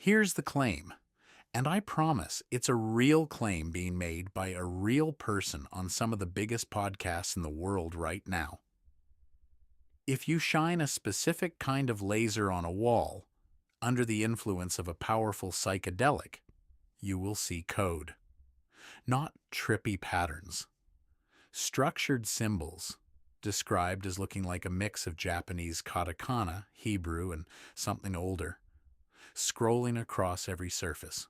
Here's the claim, and I promise it's a real claim being made by a real person on some of the biggest podcasts in the world right now. If you shine a specific kind of laser on a wall, under the influence of a powerful psychedelic, you will see code. Not trippy patterns. Structured symbols, described as looking like a mix of Japanese katakana, Hebrew, and something older, scrolling across every surface.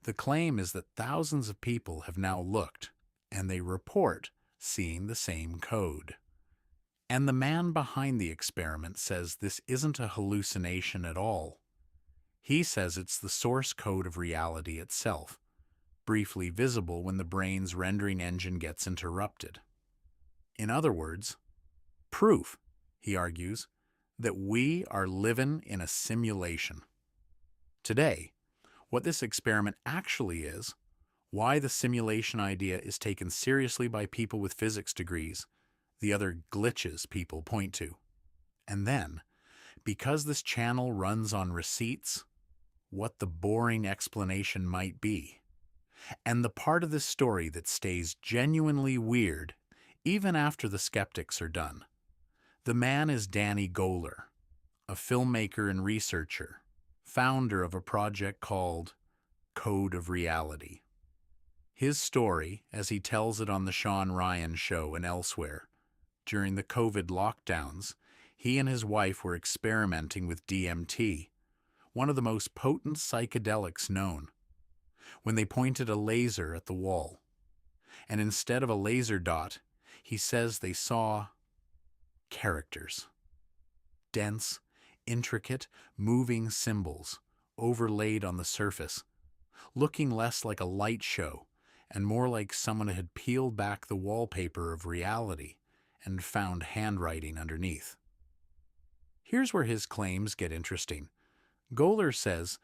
The claim is that thousands of people have now looked, and they report seeing the same code. And the man behind the experiment says this isn't a hallucination at all. He says it's the source code of reality itself, briefly visible when the brain's rendering engine gets interrupted. In other words, proof, he argues, that we are living in a simulation. Today, what this experiment actually is, why the simulation idea is taken seriously by people with physics degrees, the other glitches people point to. And then, because this channel runs on receipts, what the boring explanation might be. And the part of this story that stays genuinely weird, even after the skeptics are done. The man is Danny Goler, a filmmaker and researcher, founder of a project called Code of Reality. His story, as he tells it on the Sean Ryan Show and elsewhere, during the COVID lockdowns, he and his wife were experimenting with DMT, one of the most potent psychedelics known, when they pointed a laser at the wall. And instead of a laser dot, he says they saw characters. Dense, intricate, moving symbols overlaid on the surface, looking less like a light show and more like someone had peeled back the wallpaper of reality and found handwriting underneath. Here's where his claims get interesting. Goler says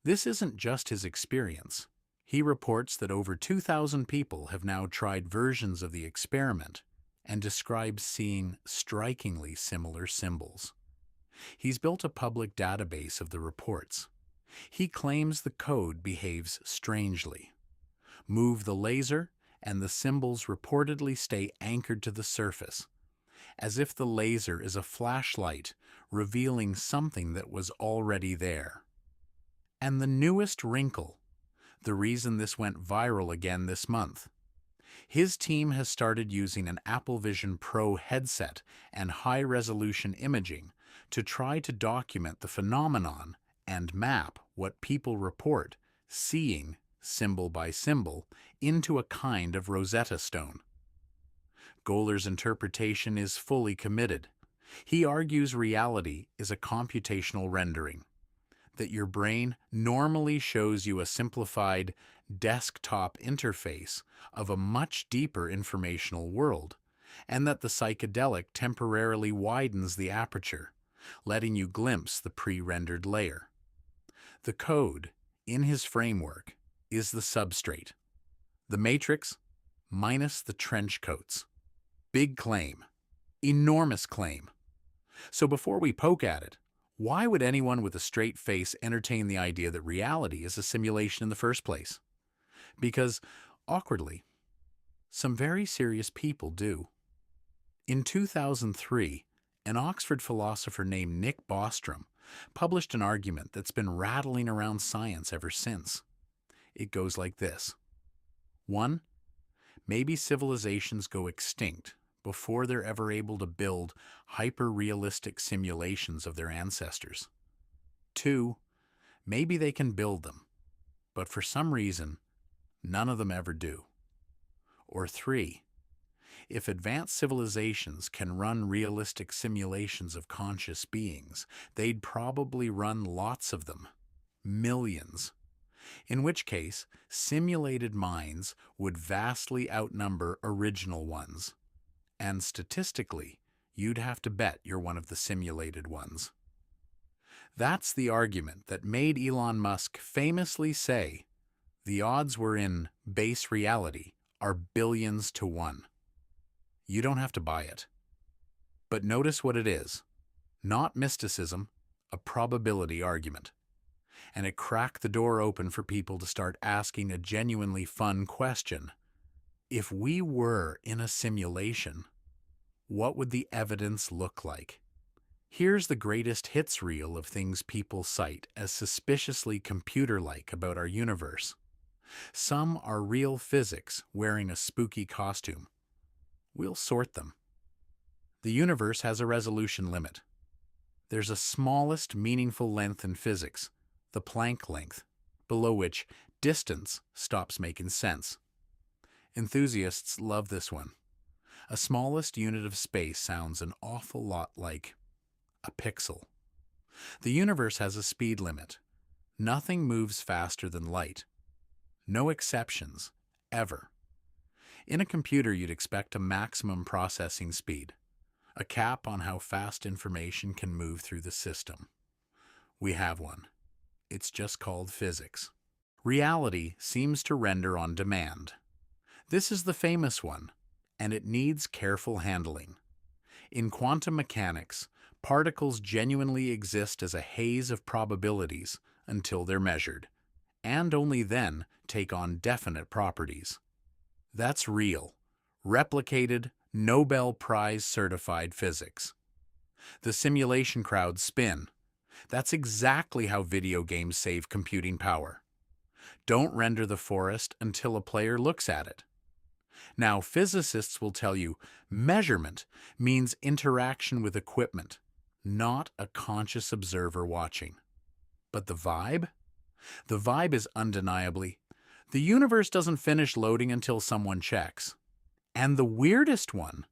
this isn't just his experience. He reports that over 2,000 people have now tried versions of the experiment and describes seeing strikingly similar symbols. He's built a public database of the reports. He claims the code behaves strangely. Move the laser, and the symbols reportedly stay anchored to the surface, as if the laser is a flashlight revealing something that was already there. And the newest wrinkle, the reason this went viral again this month, his team has started using an Apple Vision Pro headset and high-resolution imaging to try to document the phenomenon and map what people report seeing, symbol by symbol, into a kind of Rosetta Stone. Goler's interpretation is fully committed. He argues reality is a computational rendering, that your brain normally shows you a simplified desktop interface of a much deeper informational world, and that the psychedelic temporarily widens the aperture, letting you glimpse the pre-rendered layer. The code, in his framework, is the substrate. The matrix minus the trench coats. Big claim. Enormous claim. So before we poke at it, why would anyone with a straight face entertain the idea that reality is a simulation in the first place? Because, awkwardly, some very serious people do. In 2003, an Oxford philosopher named Nick Bostrom published an argument that's been rattling around science ever since. It goes like this. 1. Maybe civilizations go extinct before they're ever able to build hyper-realistic simulations of their ancestors. 2. Maybe they can build them, but for some reason, none of them ever do. Or 3. If advanced civilizations can run realistic simulations of conscious beings, they'd probably run lots of them, millions. In which case, simulated minds would vastly outnumber original ones. And statistically, you'd have to bet you're one of the simulated ones. That's the argument that made Elon Musk famously say, the odds we're in base reality are billions to 1. You don't have to buy it. But notice what it is. Not mysticism, a probability argument. and it cracked the door open for people to start asking a genuinely fun question. If we were in a simulation, what would the evidence look like? Here's the greatest hits reel of things people cite as suspiciously computer-like about our universe. Some are real physics wearing a spooky costume. We'll sort them. The universe has a resolution limit. There's a smallest meaningful length in physics, the Planck length, below which distance stops making sense. Enthusiasts love this one. A smallest unit of space sounds an awful lot like a pixel. The universe has a speed limit. Nothing moves faster than light. No exceptions, ever. In a computer, you'd expect a maximum processing speed, a cap on how fast information can move through the system. We have one. It's just called physics. Reality seems to render on demand. This is the famous one, and it needs careful handling. In quantum mechanics, particles genuinely exist as a haze of probabilities until they're measured, and only then take on definite properties. That's real, replicated, Nobel Prize certified physics. The simulation crowds spin. That's exactly how video games save computing power. Don't render the forest until a player looks at it. Now, physicists will tell you measurement means interaction with equipment, not a conscious observer watching. But the vibe? The vibe is undeniably, the universe doesn't finish loading until someone checks. And the weirdest one,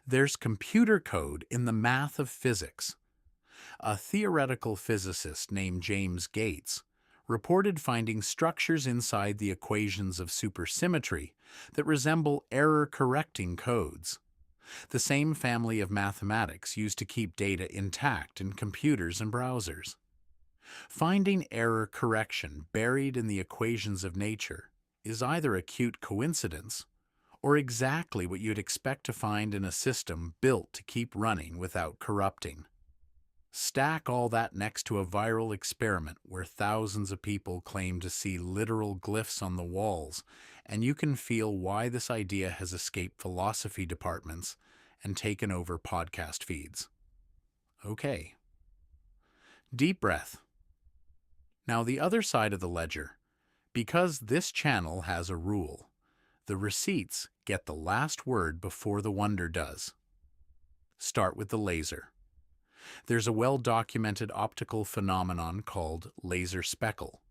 there's computer code in the math of physics. A theoretical physicist named James Gates reported finding structures inside the equations of supersymmetry that resemble error-correcting codes, the same family of mathematics used to keep data intact in computers and browsers. Finding error correction buried in the equations of nature is either a cute coincidence or exactly what you'd expect to find in a system built to keep running without corrupting. Stack all that next to a viral experiment where thousands of people claim to see literal glyphs on the walls, and you can feel why this idea has escaped philosophy departments and taken over podcast feeds. Okay. Deep breath. Now, the other side of the ledger, because this channel has a rule, the receipts get the last word before the wonder does. Start with the laser. There's a well-documented optical phenomenon called laser speckle.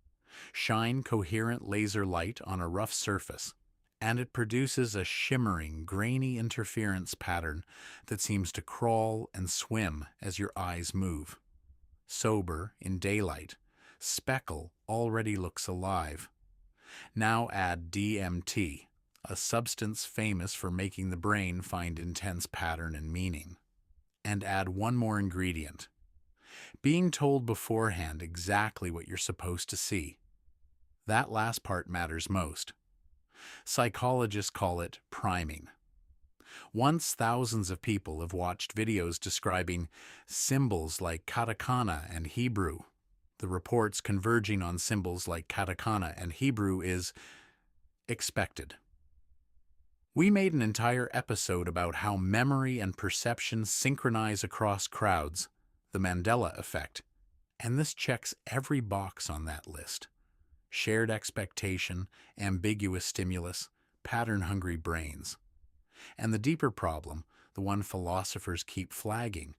Shine coherent laser light on a rough surface, and it produces a shimmering, grainy interference pattern that seems to crawl and swim as your eyes move. Sober, in daylight, speckle already looks alive. Now add DMT, a substance famous for making the brain find intense pattern and meaning. And add one more ingredient. Being told beforehand exactly what you're supposed to see. That last part matters most. Psychologists call it priming. Once thousands of people have watched videos describing symbols like katakana and Hebrew, the reports converging on symbols like katakana and Hebrew is expected. We made an entire episode about how memory and perception synchronize across crowds, the Mandela effect, and this checks every box on that list. Shared expectation, ambiguous stimulus, pattern-hungry brains. And the deeper problem, the one philosophers keep flagging,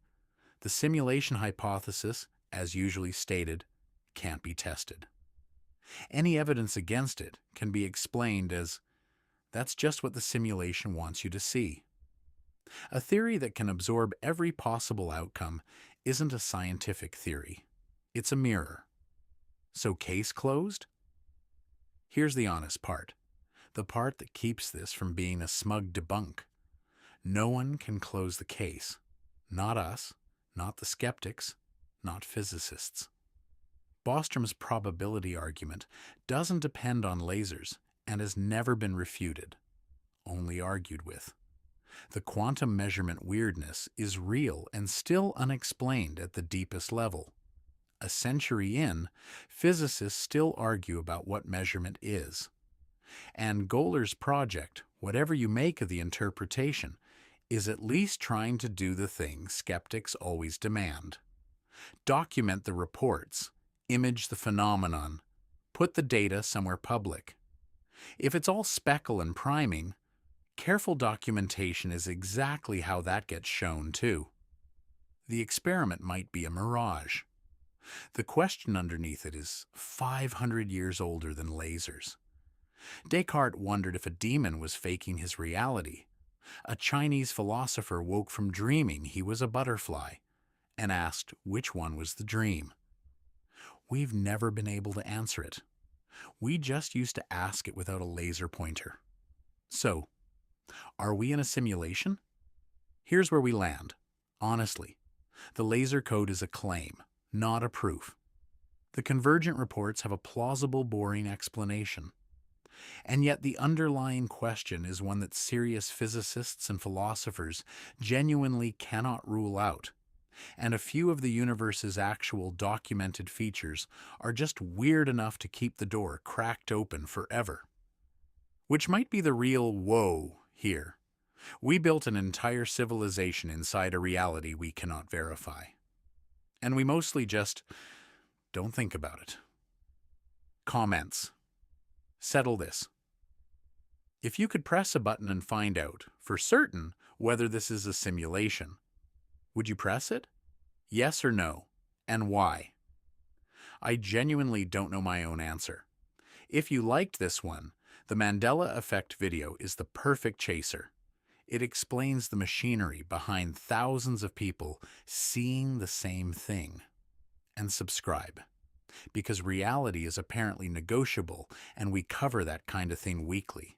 the simulation hypothesis, as usually stated, can't be tested. Any evidence against it can be explained as that's just what the simulation wants you to see. A theory that can absorb every possible outcome isn't a scientific theory. It's a mirror. So case closed? Here's the honest part. The part that keeps this from being a smug debunk. No one can close the case. Not us, not the skeptics, not physicists. Bostrom's probability argument doesn't depend on lasers and has never been refuted, only argued with. The quantum measurement weirdness is real and still unexplained at the deepest level. a century in, physicists still argue about what measurement is. And Golar's project, whatever you make of the interpretation, is at least trying to do the thing skeptics always demand. Document the reports, image the phenomenon, put the data somewhere public. If it's all speckle and priming, careful documentation is exactly how that gets shown too. The experiment might be a mirage. The question underneath it is 500 years older than lasers. Descartes wondered if a demon was faking his reality. A Chinese philosopher woke from dreaming he was a butterfly and asked which one was the dream. We've never been able to answer it. We just used to ask it without a laser pointer. So, are we in a simulation? Here's where we land. Honestly, the laser code is a claim, not a proof. The convergent reports have a plausible, boring explanation. And yet the underlying question is one that serious physicists and philosophers genuinely cannot rule out. And a few of the universe's actual documented features are just weird enough to keep the door cracked open forever. Which might be the real whoa here. We built an entire civilization inside a reality we cannot verify. And we mostly just don't think about it. Comments. Settle this. If you could press a button and find out, for certain, whether this is a simulation, would you press it? Yes or no? And why? I genuinely don't know my own answer. If you liked this one, the Mandela Effect video is the perfect chaser. It explains the machinery behind thousands of people seeing the same thing. And subscribe, because reality is apparently negotiable and we cover that kind of thing weekly.